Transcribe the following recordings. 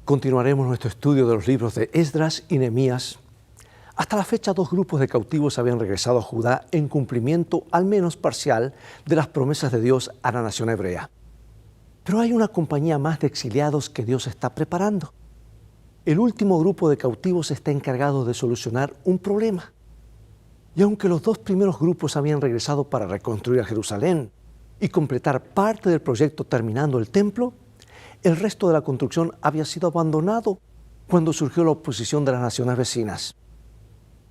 Continuaremos nuestro estudio de los libros de Esdras y Nehemías. Hasta la fecha, 2 grupos de cautivos habían regresado a Judá en cumplimiento, al menos parcial, de las promesas de Dios a la nación hebrea. Pero hay una compañía más de exiliados que Dios está preparando. El último grupo de cautivos está encargado de solucionar un problema. Y aunque los 2 primeros grupos habían regresado para reconstruir a Jerusalén y completar parte del proyecto terminando el templo, el resto de la construcción había sido abandonado cuando surgió la oposición de las naciones vecinas.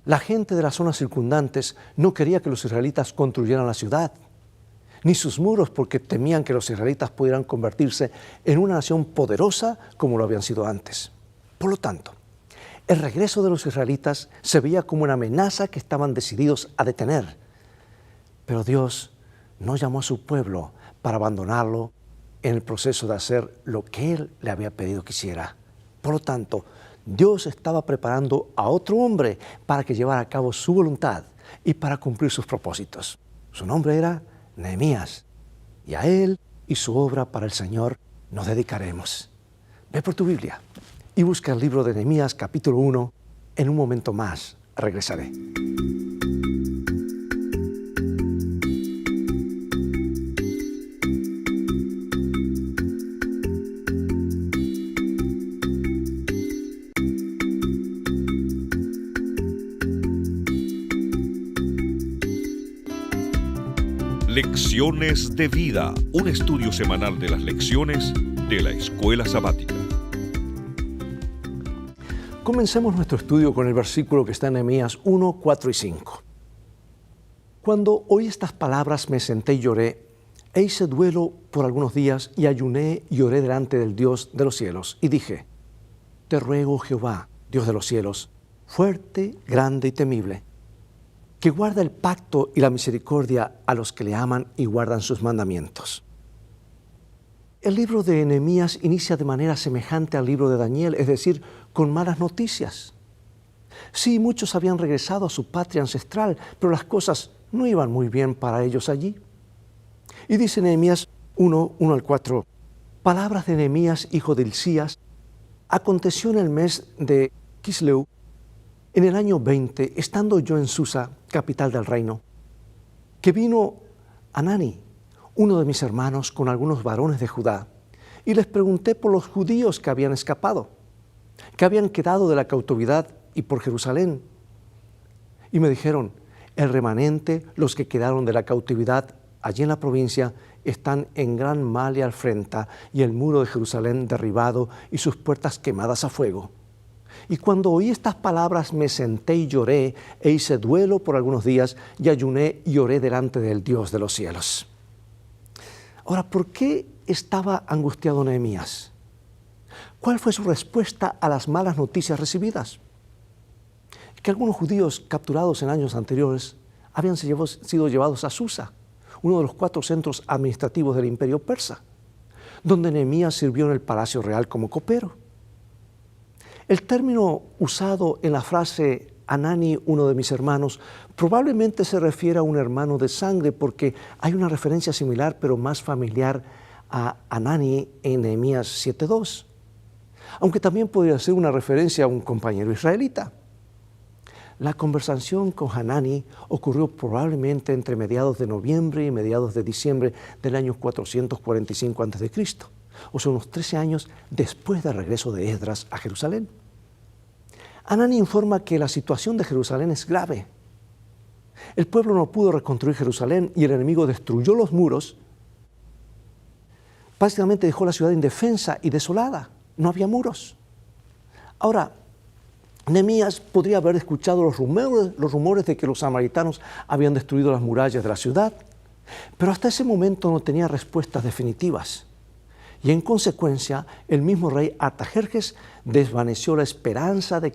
La gente de las zonas circundantes no quería que los israelitas construyeran la ciudad, ni sus muros, porque temían que los israelitas pudieran convertirse en una nación poderosa como lo habían sido antes. Por lo tanto, el regreso de los israelitas se veía como una amenaza que estaban decididos a detener. Pero Dios no llamó a su pueblo para abandonarlo en el proceso de hacer lo que Él le había pedido que hiciera. Por lo tanto, Dios estaba preparando a otro hombre para que llevara a cabo su voluntad y para cumplir sus propósitos. Su nombre era Nehemías, y a él y su obra para el Señor nos dedicaremos. Ve por tu Biblia y busca el libro de Nehemías capítulo 1. En un momento más regresaré. Lecciones de Vida, un estudio semanal de las lecciones de la Escuela Sabática. Comencemos nuestro estudio con el versículo que está en Nehemías 1, 4 y 5. Cuando oí estas palabras me senté y lloré, e hice duelo por algunos días y ayuné y oré delante del Dios de los cielos. Y dije, te ruego, Jehová, Dios de los cielos, fuerte, grande y temible, que guarda el pacto y la misericordia a los que le aman y guardan sus mandamientos. El libro de Nehemías inicia de manera semejante al libro de Daniel, es decir, con malas noticias. Sí, muchos habían regresado a su patria ancestral, pero las cosas no iban muy bien para ellos allí. Y dice Nehemías 1, 1 al 4, palabras de Nehemías, hijo de Hilcías, aconteció en el mes de Quisleu, en el año 20, estando yo en Susa, capital del reino, que vino Hanani, uno de mis hermanos, con algunos varones de Judá, y les pregunté por los judíos que habían escapado, que habían quedado de la cautividad y por Jerusalén. Y me dijeron, el remanente, los que quedaron de la cautividad allí en la provincia, están en gran mal y afrenta, y el muro de Jerusalén derribado y sus puertas quemadas a fuego. Y cuando oí estas palabras me senté y lloré, e hice duelo por algunos días, y ayuné y oré delante del Dios de los cielos. Ahora, ¿por qué estaba angustiado Nehemías? ¿Cuál fue su respuesta a las malas noticias recibidas? Que algunos judíos capturados en años anteriores habían sido llevados a Susa, uno de los 4 centros administrativos del imperio persa, donde Nehemías sirvió en el palacio real como copero. El término usado en la frase Hanani, uno de mis hermanos, probablemente se refiere a un hermano de sangre, porque hay una referencia similar pero más familiar a Hanani en Nehemías 7:2, aunque también podría ser una referencia a un compañero israelita. La conversación con Hanani ocurrió probablemente entre mediados de noviembre y mediados de diciembre del año 445 a.C., o sea, unos 13 años después del regreso de Esdras a Jerusalén. Hanani informa que la situación de Jerusalén es grave. El pueblo no pudo reconstruir Jerusalén y el enemigo destruyó los muros. Básicamente dejó la ciudad indefensa y desolada. No había muros. Ahora, Nehemías podría haber escuchado los rumores de que los samaritanos habían destruido las murallas de la ciudad, pero hasta ese momento no tenía respuestas definitivas. Y en consecuencia, el mismo rey Artajerjes desvaneció la esperanza de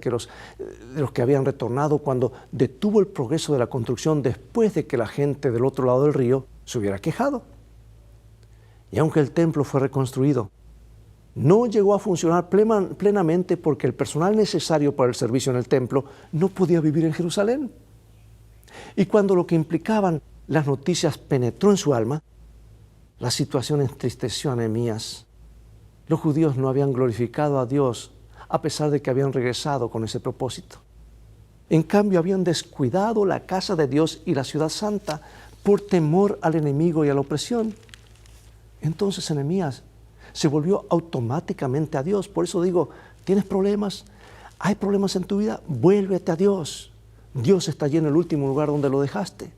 los que habían retornado cuando detuvo el progreso de la construcción después de que la gente del otro lado del río se hubiera quejado. Y aunque el templo fue reconstruido, no llegó a funcionar plenamente porque el personal necesario para el servicio en el templo no podía vivir en Jerusalén. Y cuando lo que implicaban las noticias penetró en su alma, la situación entristeció a Nehemías. Los judíos no habían glorificado a Dios a pesar de que habían regresado con ese propósito. En cambio, habían descuidado la casa de Dios y la ciudad santa por temor al enemigo y a la opresión. Entonces Nehemías se volvió automáticamente a Dios. Por eso digo, ¿tienes problemas? ¿Hay problemas en tu vida? Vuélvete a Dios. Dios está allí en el último lugar donde lo dejaste.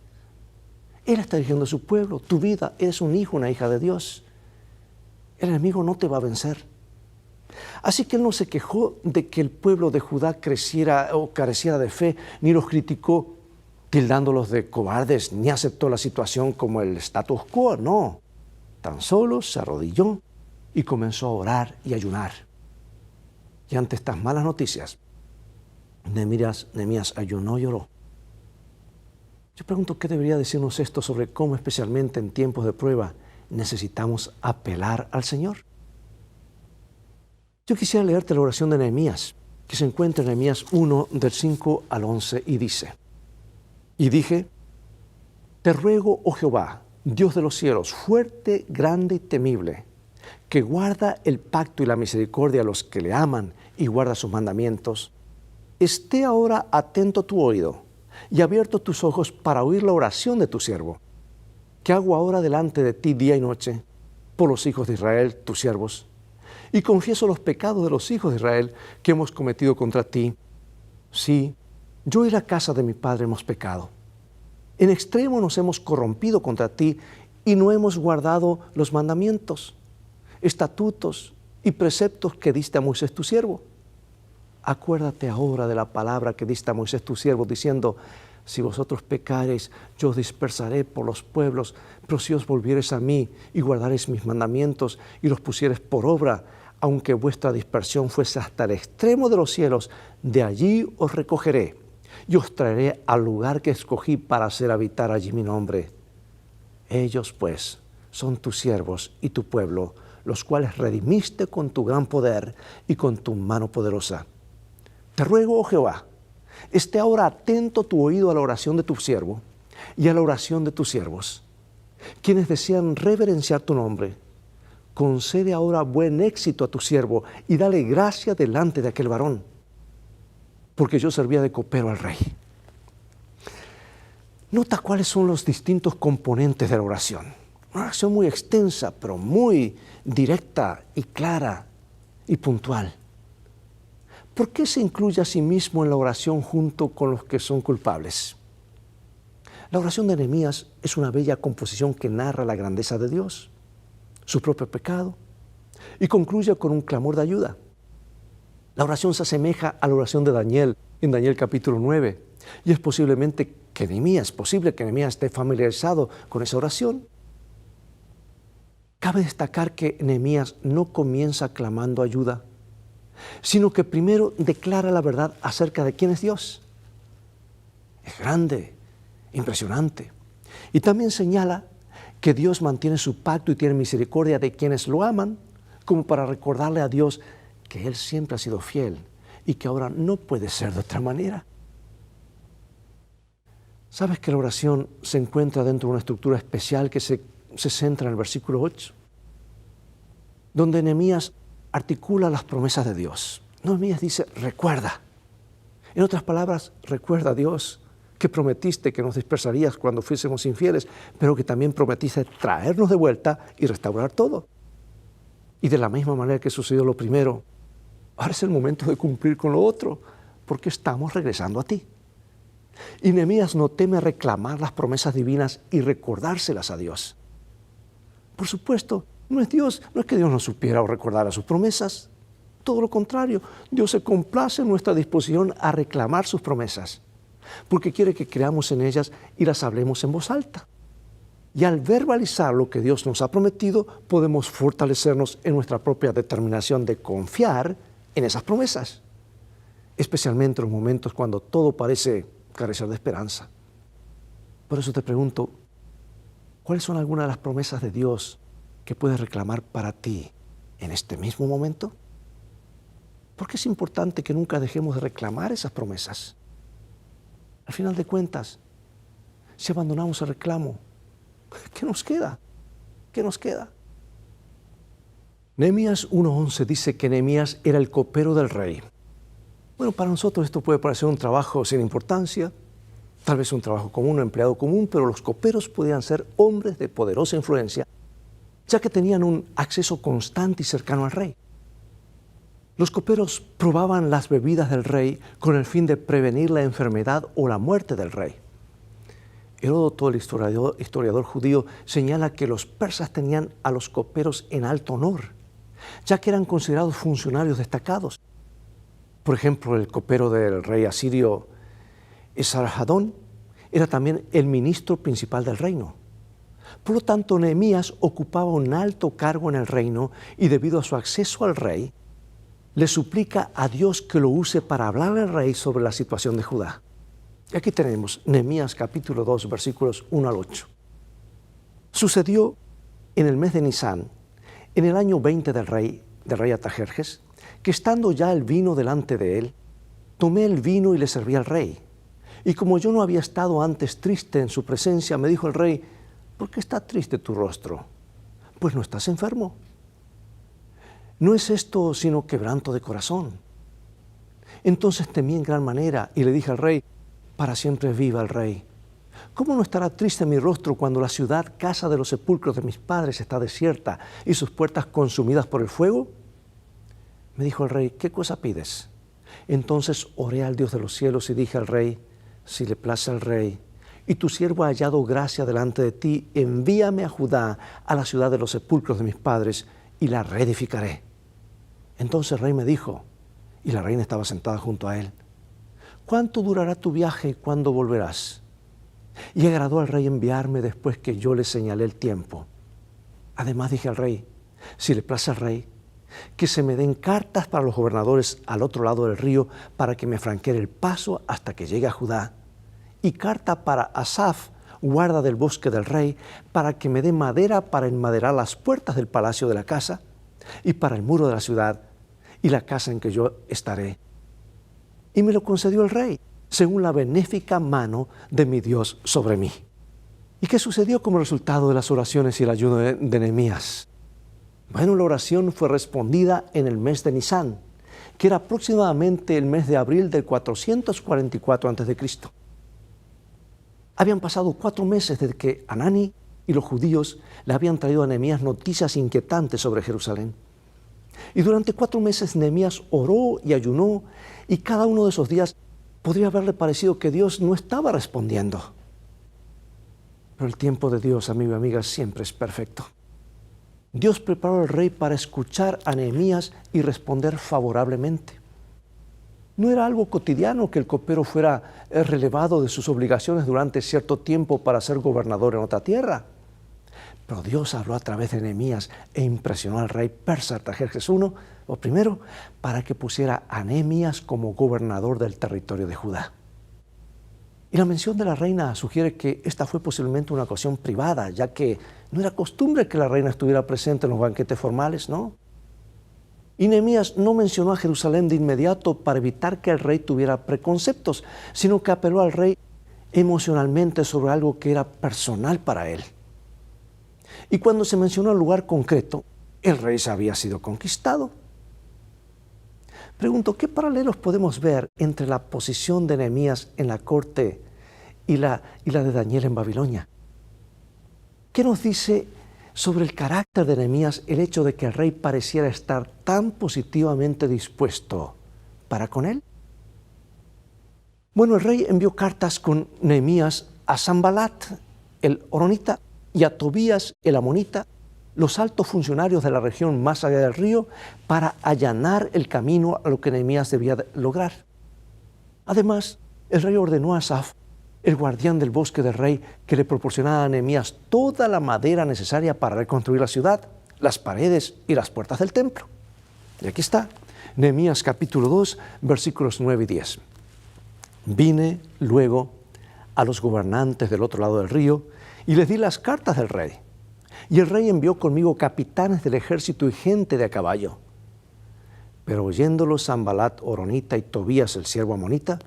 Él está dirigiendo a su pueblo. Tu vida, eres un hijo, una hija de Dios. El enemigo no te va a vencer. Así que él no se quejó de que el pueblo de Judá creciera o careciera de fe, ni los criticó tildándolos de cobardes, ni aceptó la situación como el status quo, no. Tan solo se arrodilló y comenzó a orar y ayunar. Y ante estas malas noticias, Nehemías ayunó y oró. Yo pregunto, ¿qué debería decirnos esto sobre cómo, especialmente en tiempos de prueba, necesitamos apelar al Señor? Yo quisiera leerte la oración de Nehemías, que se encuentra en Nehemías 1, del 5 al 11, y dice: Y dije, te ruego, oh Jehová, Dios de los cielos, fuerte, grande y temible, que guarda el pacto y la misericordia a los que le aman y guarda sus mandamientos, esté ahora atento tu oído y abierto tus ojos para oír la oración de tu siervo, que hago ahora delante de ti día y noche, por los hijos de Israel, tus siervos, y confieso los pecados de los hijos de Israel que hemos cometido contra ti. Sí, yo y la casa de mi padre hemos pecado. En extremo nos hemos corrompido contra ti y no hemos guardado los mandamientos, estatutos y preceptos que diste a Moisés tu siervo. Acuérdate ahora de la palabra que diste a Moisés tu siervo, diciendo: si vosotros pecareis, yo os dispersaré por los pueblos, pero si os volviereis a mí y guardareis mis mandamientos y los pusiereis por obra, aunque vuestra dispersión fuese hasta el extremo de los cielos, de allí os recogeré y os traeré al lugar que escogí para hacer habitar allí mi nombre. Ellos, pues, son tus siervos y tu pueblo, los cuales redimiste con tu gran poder y con tu mano poderosa. Te ruego, oh Jehová, esté ahora atento tu oído a la oración de tu siervo y a la oración de tus siervos, quienes desean reverenciar tu nombre. Concede ahora buen éxito a tu siervo y dale gracia delante de aquel varón, porque yo servía de copero al rey. Nota cuáles son los distintos componentes de la oración. Una oración muy extensa, pero muy directa y clara y puntual. ¿Por qué se incluye a sí mismo en la oración junto con los que son culpables? La oración de Nehemías es una bella composición que narra la grandeza de Dios, su propio pecado, y concluye con un clamor de ayuda. La oración se asemeja a la oración de Daniel en Daniel capítulo 9, y es posible que Nehemías esté familiarizado con esa oración. Cabe destacar que Nehemías no comienza clamando ayuda, sino que primero declara la verdad acerca de quién es Dios. Es grande, impresionante. Y también señala que Dios mantiene su pacto y tiene misericordia de quienes lo aman, como para recordarle a Dios que Él siempre ha sido fiel y que ahora no puede ser de otra manera. ¿Sabes que la oración se encuentra dentro de una estructura especial que se centra en el versículo 8? Donde Nehemías articula las promesas de Dios. Nehemías dice, recuerda. En otras palabras, recuerda, Dios, que prometiste que nos dispersarías cuando fuésemos infieles, pero que también prometiste traernos de vuelta y restaurar todo. Y de la misma manera que sucedió lo primero, ahora es el momento de cumplir con lo otro, porque estamos regresando a ti. Y Nehemías no teme reclamar las promesas divinas y recordárselas a Dios. Por supuesto, no es que Dios no supiera o recordara sus promesas. Todo lo contrario, Dios se complace en nuestra disposición a reclamar sus promesas, porque quiere que creamos en ellas y las hablemos en voz alta. Y al verbalizar lo que Dios nos ha prometido, podemos fortalecernos en nuestra propia determinación de confiar en esas promesas, especialmente en los momentos cuando todo parece carecer de esperanza. Por eso te pregunto, ¿cuáles son algunas de las promesas de Dios que puedes reclamar para ti en este mismo momento? Porque es importante que nunca dejemos de reclamar esas promesas. Al final de cuentas, si abandonamos el reclamo, ¿qué nos queda? ¿Qué nos queda? Nehemías 1:11 dice que Nehemías era el copero del rey. Bueno, para nosotros esto puede parecer un trabajo sin importancia, tal vez un trabajo común, un empleado común, pero los coperos podían ser hombres de poderosa influencia, ya que tenían un acceso constante y cercano al rey. Los coperos probaban las bebidas del rey con el fin de prevenir la enfermedad o la muerte del rey. Heródoto, el historiador judío, señala que los persas tenían a los coperos en alto honor, ya que eran considerados funcionarios destacados. Por ejemplo, el copero del rey asirio Esarhadón era también el ministro principal del reino. Por lo tanto, Nehemías ocupaba un alto cargo en el reino y debido a su acceso al rey, le suplica a Dios que lo use para hablar al rey sobre la situación de Judá. Y aquí tenemos Nehemías capítulo 2, versículos 1 al 8. Sucedió en el mes de Nisán, en el año 20 del rey Artajerjes, que estando ya el vino delante de él, tomé el vino y le serví al rey. Y como yo no había estado antes triste en su presencia, me dijo el rey: ¿por qué está triste tu rostro? Pues no estás enfermo. No es esto sino quebranto de corazón. Entonces temí en gran manera y le dije al rey: para siempre viva el rey. ¿Cómo no estará triste mi rostro cuando la ciudad, casa de los sepulcros de mis padres, está desierta y sus puertas consumidas por el fuego? Me dijo el rey: ¿qué cosa pides? Entonces oré al Dios de los cielos y dije al rey: si le place al rey, y tu siervo ha hallado gracia delante de ti, envíame a Judá, a la ciudad de los sepulcros de mis padres, y la reedificaré. Entonces el rey me dijo, y la reina estaba sentada junto a él: ¿cuánto durará tu viaje y cuándo volverás? Y agradó al rey enviarme después que yo le señalé el tiempo. Además dije al rey: si le place al rey, que se me den cartas para los gobernadores al otro lado del río para que me franquee el paso hasta que llegue a Judá, y carta para Asaf, guarda del bosque del rey, para que me dé madera para enmaderar las puertas del palacio de la casa y para el muro de la ciudad y la casa en que yo estaré. Y me lo concedió el rey, según la benéfica mano de mi Dios sobre mí. ¿Y qué sucedió como resultado de las oraciones y el ayuno de Nehemías? Bueno, la oración fue respondida en el mes de Nisán, que era aproximadamente el mes de abril del 444 a.C. Habían pasado 4 meses desde que Hanani y los judíos le habían traído a Nehemías noticias inquietantes sobre Jerusalén. Y durante 4 meses Nehemías oró y ayunó, y cada uno de esos días podría haberle parecido que Dios no estaba respondiendo. Pero el tiempo de Dios, amigo y amiga, siempre es perfecto. Dios preparó al rey para escuchar a Nehemías y responder favorablemente. No era algo cotidiano que el copero fuera relevado de sus obligaciones durante cierto tiempo para ser gobernador en otra tierra. Pero Dios habló a través de Nehemías e impresionó al rey persa Artajerjes I, primero, para que pusiera a Nehemías como gobernador del territorio de Judá. Y la mención de la reina sugiere que esta fue posiblemente una ocasión privada, ya que no era costumbre que la reina estuviera presente en los banquetes formales, ¿no? Y Nehemías no mencionó a Jerusalén de inmediato para evitar que el rey tuviera preconceptos, sino que apeló al rey emocionalmente sobre algo que era personal para él. Y cuando se mencionó el lugar concreto, el rey se había sido conquistado. Pregunto, ¿qué paralelos podemos ver entre la posición de Nehemías en la corte y la de Daniel en Babilonia? ¿Qué nos dice sobre el carácter de Nehemías el hecho de que el rey pareciera estar tan positivamente dispuesto para con él? Bueno, el rey envió cartas con Nehemías a Sanbalat, el horonita, y a Tobías, el amonita, los altos funcionarios de la región más allá del río, para allanar el camino a lo que Nehemías debía lograr. Además, el rey ordenó a Asaf, el guardián del bosque del rey, que le proporcionara a Nehemías toda la madera necesaria para reconstruir la ciudad, las paredes y las puertas del templo. Y aquí está, Nehemías capítulo 2, versículos 9 y 10. Vine luego a los gobernantes del otro lado del río y les di las cartas del rey. Y el rey envió conmigo capitanes del ejército y gente de a caballo. Pero oyéndolos Sanbalat horonita y Tobías el siervo amonita,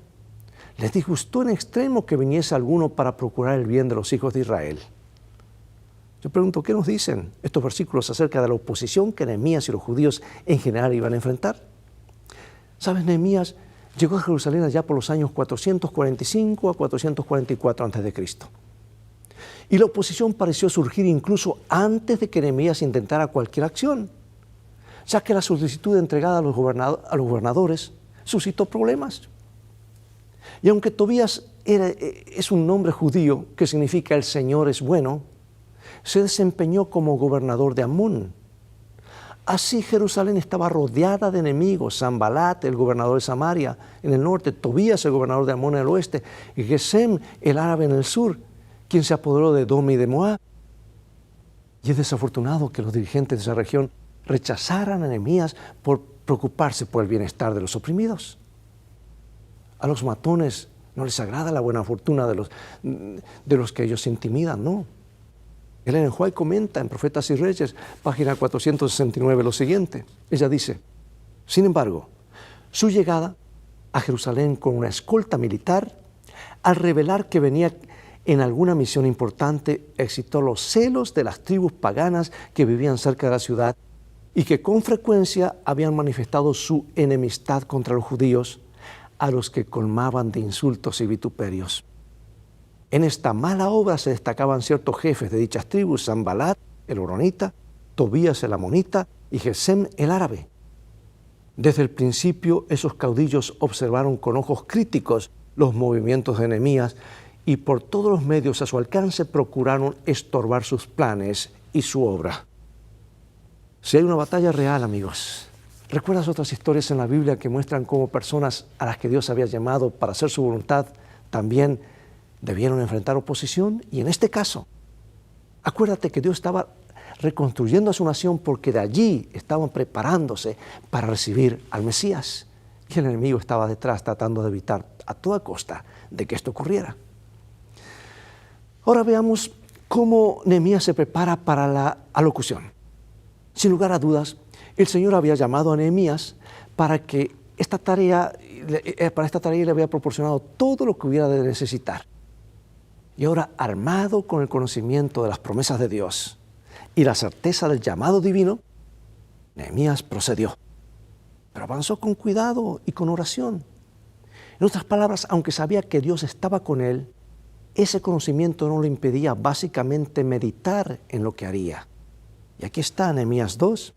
les disgustó en extremo que viniese alguno para procurar el bien de los hijos de Israel. Yo pregunto, ¿qué nos dicen estos versículos acerca de la oposición que Nehemías y los judíos en general iban a enfrentar? ¿Sabes? Nehemías llegó a Jerusalén allá por los años 445 a 444 a.C. Y la oposición pareció surgir incluso antes de que Nehemías intentara cualquier acción, ya que la solicitud entregada a los gobernadores suscitó problemas. Y aunque Tobías es un nombre judío que significa el Señor es bueno, se desempeñó como gobernador de Amón. Así Jerusalén estaba rodeada de enemigos: Sanbalat, el gobernador de Samaria en el norte, Tobías, el gobernador de Amón en el oeste, y Gesem, el árabe, en el sur, quien se apoderó de Edom y de Moab. Y es desafortunado que los dirigentes de esa región rechazaran a Nehemías por preocuparse por el bienestar de los oprimidos. A los matones no les agrada la buena fortuna de los que ellos intimidan, no. Ellen White comenta en Profetas y Reyes, página 469, lo siguiente. Ella dice: sin embargo, su llegada a Jerusalén con una escolta militar, al revelar que venía en alguna misión importante, excitó los celos de las tribus paganas que vivían cerca de la ciudad y que con frecuencia habían manifestado su enemistad contra los judíos, a los que colmaban de insultos y vituperios. En esta mala obra se destacaban ciertos jefes de dichas tribus: Sanbalat, el horonita, Tobías, el amonita, y Gesem, el árabe. Desde el principio, esos caudillos observaron con ojos críticos los movimientos de Nehemías y por todos los medios a su alcance procuraron estorbar sus planes y su obra. Si hay una batalla real, amigos, ¿recuerdas otras historias en la Biblia que muestran cómo personas a las que Dios había llamado para hacer su voluntad también debieron enfrentar oposición? Y en este caso, acuérdate que Dios estaba reconstruyendo a su nación porque de allí estaban preparándose para recibir al Mesías. Y el enemigo estaba detrás tratando de evitar a toda costa de que esto ocurriera. Ahora veamos cómo Nehemías se prepara para la alocución. Sin lugar a dudas, el Señor había llamado a Nehemías para esta tarea le había proporcionado todo lo que hubiera de necesitar. Y ahora, armado con el conocimiento de las promesas de Dios y la certeza del llamado divino, Nehemías procedió. Pero avanzó con cuidado y con oración. En otras palabras, aunque sabía que Dios estaba con él, ese conocimiento no le impedía básicamente meditar en lo que haría. Y aquí está Nehemías 2,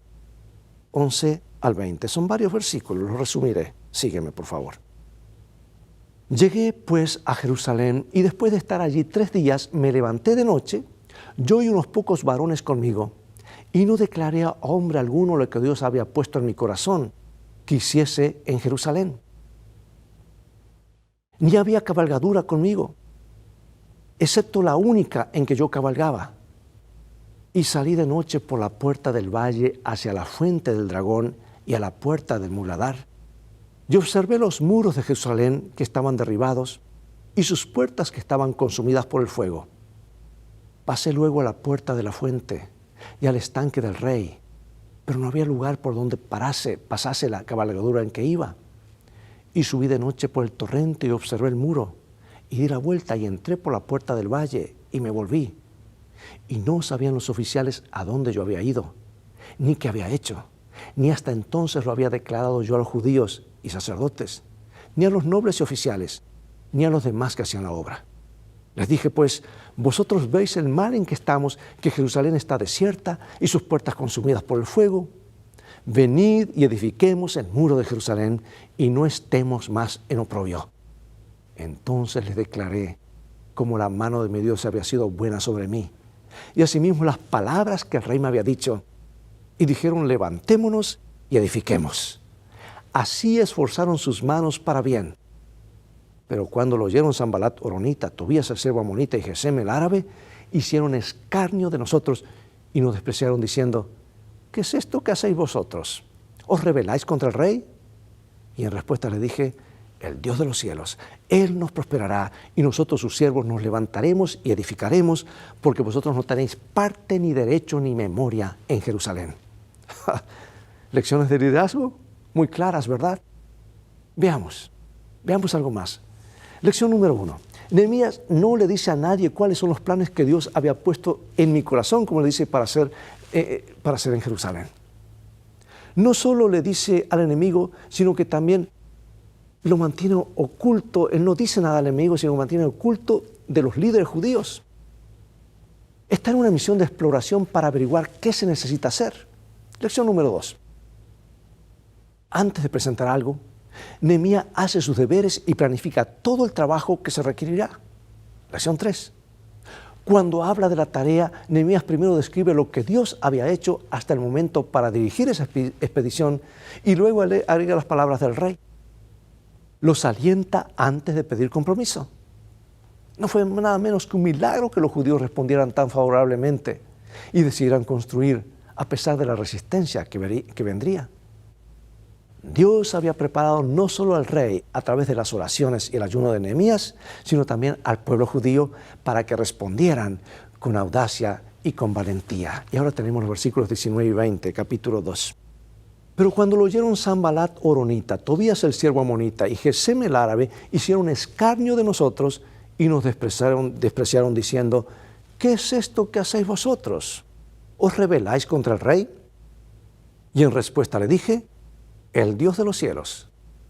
11 al 20. Son varios versículos, los resumiré. Sígueme, por favor. Llegué pues a Jerusalén y después de estar allí 3 días me levanté de noche, yo y unos pocos varones conmigo, y no declaré a hombre alguno lo que Dios había puesto en mi corazón que hiciese en Jerusalén. Ni había cabalgadura conmigo, excepto la única en que yo cabalgaba. Y salí de noche por la puerta del valle hacia la fuente del dragón y a la puerta del muladar. Y observé los muros de Jerusalén que estaban derribados y sus puertas que estaban consumidas por el fuego. Pasé luego a la puerta de la fuente y al estanque del rey, pero no había lugar por donde pasase la cabalgadura en que iba. Y subí de noche por el torrente y observé el muro, y di la vuelta y entré por la puerta del valle y me volví. Y no sabían los oficiales a dónde yo había ido, ni qué había hecho, ni hasta entonces lo había declarado yo a los judíos y sacerdotes, ni a los nobles y oficiales, ni a los demás que hacían la obra. Les dije pues: vosotros veis el mal en que estamos, que Jerusalén está desierta y sus puertas consumidas por el fuego. Venid y edifiquemos el muro de Jerusalén y no estemos más en oprobio. Entonces les declaré cómo la mano de mi Dios había sido buena sobre mí, y asimismo las palabras que el rey me había dicho. Y dijeron: levantémonos y edifiquemos. Así esforzaron sus manos para bien. Pero cuando lo oyeron Sanbalat horonita, Tobías el siervo amonita y Gesem el árabe, hicieron escarnio de nosotros y nos despreciaron diciendo: ¿qué es esto que hacéis vosotros? ¿Os rebeláis contra el rey? Y en respuesta le dije: el Dios de los cielos, Él nos prosperará y nosotros sus siervos nos levantaremos y edificaremos, porque vosotros no tenéis parte ni derecho ni memoria en Jerusalén. Lecciones de liderazgo muy claras, ¿verdad? Veamos algo más. Lección número 1. Nehemías no le dice a nadie cuáles son los planes que Dios había puesto en mi corazón, como le dice, para hacer en Jerusalén. No solo le dice al enemigo, sino que también lo mantiene oculto. Él no dice nada al enemigo, sino que lo mantiene oculto de los líderes judíos. Está en una misión de exploración para averiguar qué se necesita hacer. Lección número 2. Antes de presentar algo, Nehemías hace sus deberes y planifica todo el trabajo que se requerirá. Lección 3. Cuando habla de la tarea, Nehemías primero describe lo que Dios había hecho hasta el momento para dirigir esa expedición y luego agrega las palabras del rey. Los alienta antes de pedir compromiso. No fue nada menos que un milagro que los judíos respondieran tan favorablemente y decidieran construir a pesar de la resistencia que vendría. Dios había preparado no solo al rey a través de las oraciones y el ayuno de Nehemías, sino también al pueblo judío para que respondieran con audacia y con valentía. Y ahora tenemos los versículos 19 y 20, capítulo 2. Pero cuando lo oyeron Sanbalat horonita, Tobías el siervo amonita y Gesem el árabe, hicieron escarnio de nosotros y nos despreciaron diciendo, ¿qué es esto que hacéis vosotros? ¿Os rebeláis contra el rey? Y en respuesta le dije, el Dios de los cielos,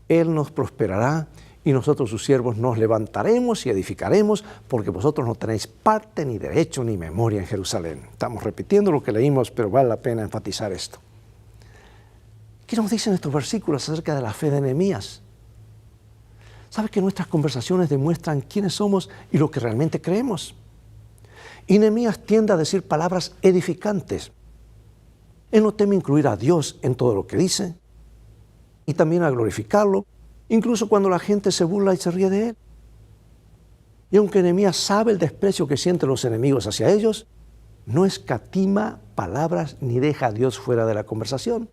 Él nos prosperará y nosotros sus siervos nos levantaremos y edificaremos porque vosotros no tenéis parte ni derecho ni memoria en Jerusalén. Estamos repitiendo lo que leímos, pero vale la pena enfatizar esto. ¿Qué nos dicen estos versículos acerca de la fe de Nehemías? ¿Sabe que nuestras conversaciones demuestran quiénes somos y lo que realmente creemos? Y Nehemías tiende a decir palabras edificantes. Él no teme incluir a Dios en todo lo que dice y también a glorificarlo, incluso cuando la gente se burla y se ríe de él. Y aunque Nehemías sabe el desprecio que sienten los enemigos hacia ellos, no escatima palabras ni deja a Dios fuera de la conversación.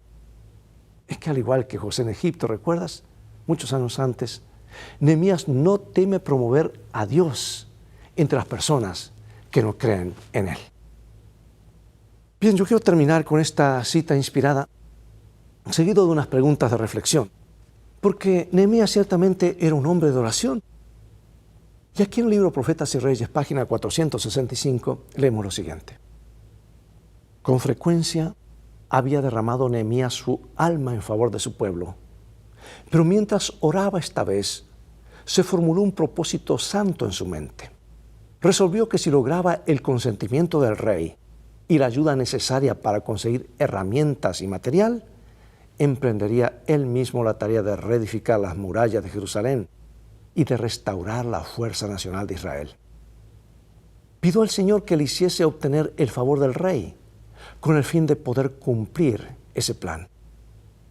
Es que al igual que José en Egipto, ¿recuerdas? Muchos años antes, Nehemías no teme promover a Dios entre las personas que no creen en Él. Bien, yo quiero terminar con esta cita inspirada, seguido de unas preguntas de reflexión, porque Nehemías ciertamente era un hombre de oración. Y aquí en el libro Profetas y Reyes, página 465, leemos lo siguiente. Con frecuencia había derramado Nehemías su alma en favor de su pueblo, pero mientras oraba esta vez, se formuló un propósito santo en su mente. Resolvió que si lograba el consentimiento del rey y la ayuda necesaria para conseguir herramientas y material, emprendería él mismo la tarea de reedificar las murallas de Jerusalén y de restaurar la fuerza nacional de Israel. Pidió al Señor que le hiciese obtener el favor del rey, con el fin de poder cumplir ese plan.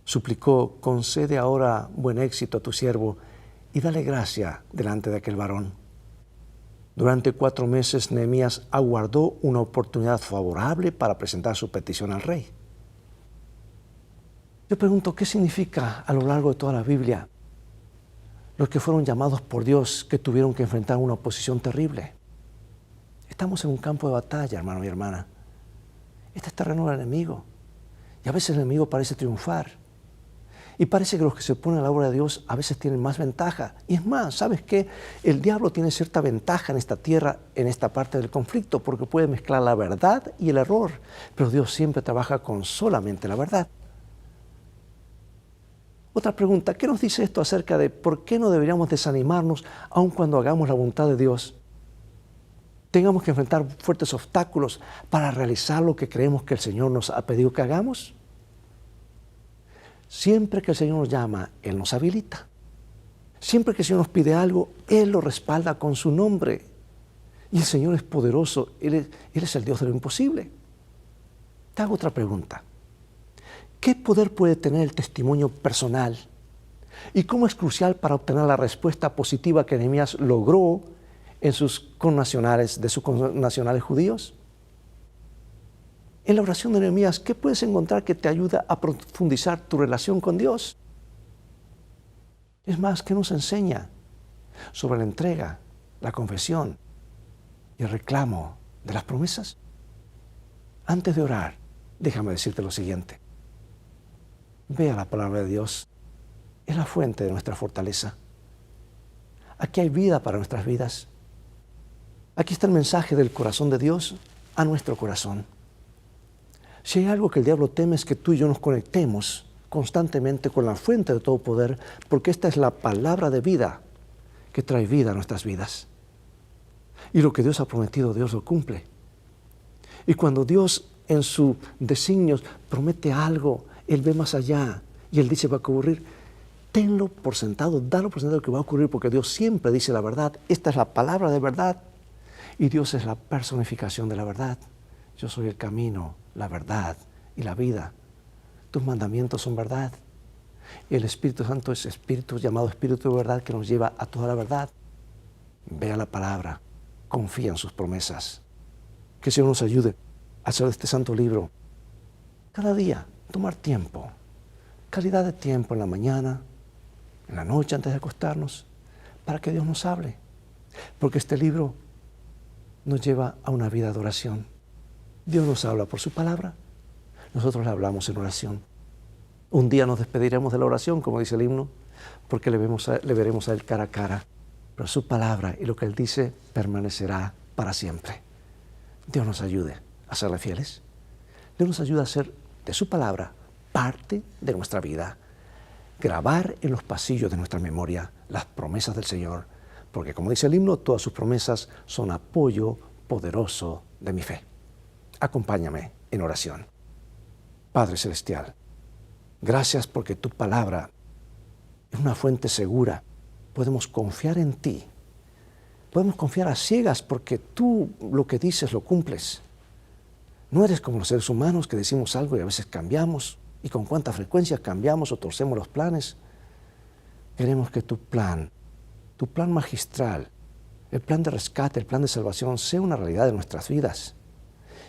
Suplicó, concede ahora buen éxito a tu siervo y dale gracia delante de aquel varón. Durante 4 meses Nehemías aguardó una oportunidad favorable para presentar su petición al rey. Yo pregunto, ¿qué significa a lo largo de toda la Biblia los que fueron llamados por Dios que tuvieron que enfrentar una oposición terrible? Estamos en un campo de batalla, hermano y hermana. Este es terreno del enemigo. Y a veces el enemigo parece triunfar. Y parece que los que se oponen a la obra de Dios a veces tienen más ventaja. Y es más, ¿sabes qué? El diablo tiene cierta ventaja en esta tierra, en esta parte del conflicto, porque puede mezclar la verdad y el error. Pero Dios siempre trabaja con solamente la verdad. Otra pregunta, ¿qué nos dice esto acerca de por qué no deberíamos desanimarnos aun cuando hagamos la voluntad de Dios? Tengamos que enfrentar fuertes obstáculos para realizar lo que creemos que el Señor nos ha pedido que hagamos. Siempre que el Señor nos llama, Él nos habilita. Siempre que el Señor nos pide algo, Él lo respalda con su nombre. Y el Señor es poderoso, Él es el Dios de lo imposible. Te hago otra pregunta. ¿Qué poder puede tener el testimonio personal? ¿Y cómo es crucial para obtener la respuesta positiva que Nehemías logró de sus connacionales judíos? En la oración de Nehemías, ¿qué puedes encontrar que te ayuda a profundizar tu relación con Dios? Es más, ¿qué nos enseña sobre la entrega, la confesión y el reclamo de las promesas? Antes de orar, déjame decirte lo siguiente. Vea la palabra de Dios. Es la fuente de nuestra fortaleza. Aquí hay vida para nuestras vidas. Aquí está el mensaje del corazón de Dios a nuestro corazón. Si hay algo que el diablo teme es que tú y yo nos conectemos constantemente con la fuente de todo poder, porque esta es la palabra de vida que trae vida a nuestras vidas. Y lo que Dios ha prometido, Dios lo cumple. Y cuando Dios en sus designios promete algo, Él ve más allá y Él dice va a ocurrir, tenlo por sentado, dalo por sentado que va a ocurrir, porque Dios siempre dice la verdad. Esta es la palabra de verdad y Dios es la personificación de la verdad. Yo soy el camino, la verdad y la vida. Tus mandamientos son verdad. Y el Espíritu Santo es Espíritu, llamado Espíritu de verdad, que nos lleva a toda la verdad. Vea la palabra, confía en sus promesas. Que el Señor nos ayude a hacer de este santo libro cada día, tomar tiempo, calidad de tiempo en la mañana, en la noche antes de acostarnos, para que Dios nos hable. Porque este libro nos lleva a una vida de oración. Dios nos habla por su palabra, nosotros le hablamos en oración. Un día nos despediremos de la oración, como dice el himno, porque le veremos a Él cara a cara. Pero su palabra y lo que Él dice permanecerá para siempre. Dios nos ayude a serle fieles. Dios nos ayude a hacer de su palabra parte de nuestra vida. Grabar en los pasillos de nuestra memoria las promesas del Señor, porque como dice el himno, todas sus promesas son apoyo poderoso de mi fe. Acompáñame en oración. Padre Celestial, gracias porque tu palabra es una fuente segura. Podemos confiar en ti. Podemos confiar a ciegas porque tú lo que dices lo cumples. No eres como los seres humanos que decimos algo y a veces cambiamos. Y con cuánta frecuencia cambiamos o torcemos los planes. Queremos que tu plan magistral, el plan de rescate, el plan de salvación sea una realidad de nuestras vidas.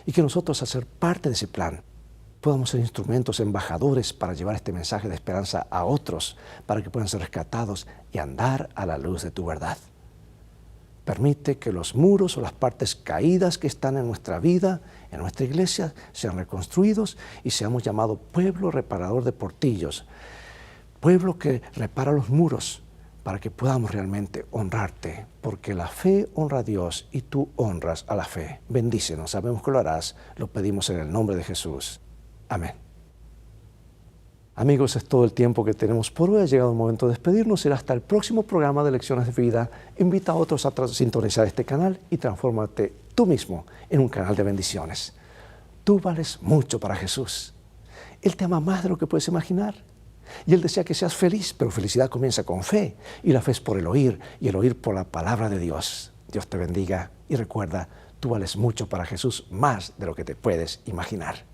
Y que nosotros, al ser parte de ese plan, podamos ser instrumentos, embajadores para llevar este mensaje de esperanza a otros, para que puedan ser rescatados y andar a la luz de tu verdad. Permite que los muros o las partes caídas que están en nuestra vida, en nuestra iglesia, sean reconstruidos y seamos llamados pueblo reparador de portillos, pueblo que repara los muros para que podamos realmente honrarte, porque la fe honra a Dios y tú honras a la fe. Bendícenos, sabemos que lo harás, lo pedimos en el nombre de Jesús. Amén. Amigos, es todo el tiempo que tenemos por hoy. Ha llegado el momento de despedirnos. Será hasta el próximo programa de Lecciones de Vida. Invita a otros a sintonizar este canal y transfórmate tú mismo en un canal de bendiciones. Tú vales mucho para Jesús. Él te ama más de lo que puedes imaginar. Y Él desea que seas feliz, pero felicidad comienza con fe. Y la fe es por el oír, y el oír por la palabra de Dios. Dios te bendiga y recuerda, tú vales mucho para Jesús, más de lo que te puedes imaginar.